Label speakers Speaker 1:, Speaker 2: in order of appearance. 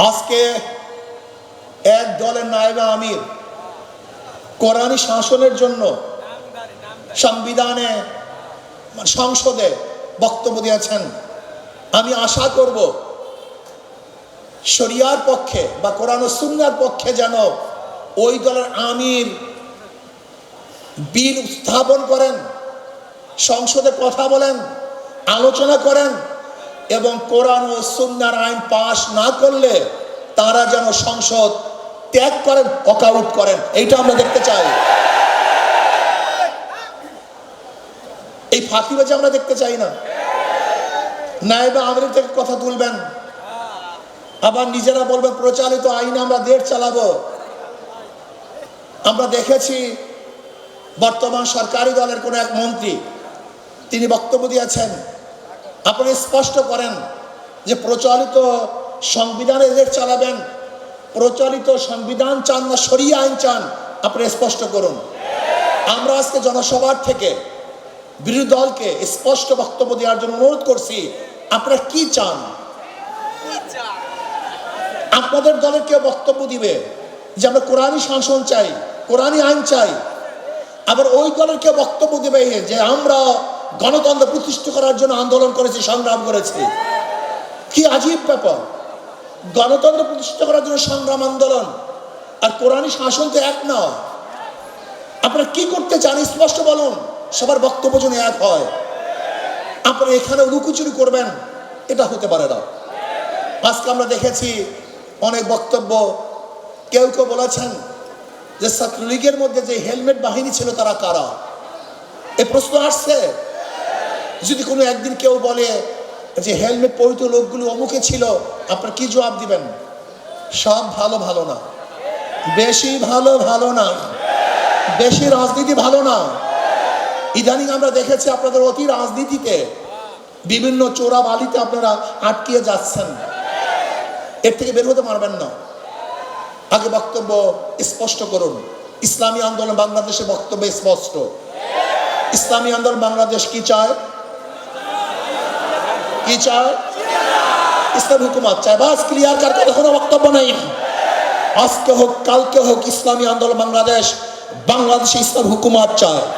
Speaker 1: আজকে এক দলের নায়েবে আমির কোরআনী শাসনের জন্য সংবিধানে সংসদে বক্তব্য দিয়েছেন। আমি আশা করব শরিয়ার পক্ষে বা কোরআন ও সুন্নাহর পক্ষে যেন ওই দলের আমির বিল উত্থাপন করেন, সংসদে কথা বলেন, আলোচনা করেন এবং কোরআন ও সুন্নাহর আইন পাশ না করলে তারা যেন সংসদ ত্যাগ করেন, ওয়াকআউট করেন। এইটা আমরা দেখতে চাই। এই ফাঁকিবাজি আমরা দেখতে চাই না। নায়েবে আমির থেকে কথা তুলবেন, আবার নিজেরা বলবেন প্রচলিত আইনে আমরা দেশ চালাবো। আমরা দেখেছি বর্তমান সরকারি দলের কোন এক মন্ত্রী তিনি বক্তব্য দিয়েছেন, আপনি স্পষ্ট করেন যে প্রচলিত সংবিধানে দেশ চালাবেন, প্রচলিত সংবিধান চান না শরিয়া আইন চান, আপনি স্পষ্ট করুন। আমরা আজকে জনসভার থেকে বিরোধী দলকে স্পষ্ট বক্তব্য দেওয়ার জন্য অনুরোধ করছি, আপনারা কি চান? আপনাদের দলের কেউ বক্তব্য দিবে যে আমরা কোরআনী শাসন চাই, কোরআনী আইন চাই, আবার ওই দলের কেউ বক্তব্য দিবে যে আমরা গণতন্ত্র প্রতিষ্ঠা করার জন্য আন্দোলন করেছি, সংগ্রাম করেছি। কি আজীব ব্যাপার! গণতন্ত্র প্রতিষ্ঠা করার জন্য সংগ্রাম, আন্দোলন আর কোরআনী শাসন তো এক না। আপনারা কি করতে চান স্পষ্ট বলুন, সবার বক্তব্য যেন এক হয়। আপনারা এখানে লুকোচুরি করবেন, এটা হতে পারে না। আজকে আমরা দেখেছি অনেক বক্তব্য, কেউ কেউ বলেছেন যে ছাত্রলীগের মধ্যে যে হেলমেট বাহিনী ছিল তারা কারা? এ প্রশ্ন আসছে। যদি কোনো একদিন কেউ বলে যে হেলমেট পরিহিত লোকগুলো অমুকে ছিল, আপনারা কি জবাব দিবেন? সব ভালো ভালো না, বেশি ভালো ভালো না, বেশি রাজনীতি ভালো না। ইদানিং আমরা দেখেছি আপনাদের অতি রাজনীতিতে বিভিন্ন চোরা বালিতে আপনারা আটকিয়ে যাচ্ছেন। এর থেকে বের হতে পারবেন না। আগে বক্তব্য স্পষ্ট করুন। ইসলামী আন্দোলন বাংলাদেশের বক্তব্য স্পষ্ট। ইসলামী আন্দোলন বাংলাদেশ কি চায়? কি চায়? ইসলাম হুকুমত চায়। বাস ক্লিয়ার, কার কথা কোনো বক্তব্য নেই। আজকে হোক কালকে হোক ইসলামী আন্দোলন বাংলাদেশ, বাংলাদেশে ইসলাম হুকুমত চায়।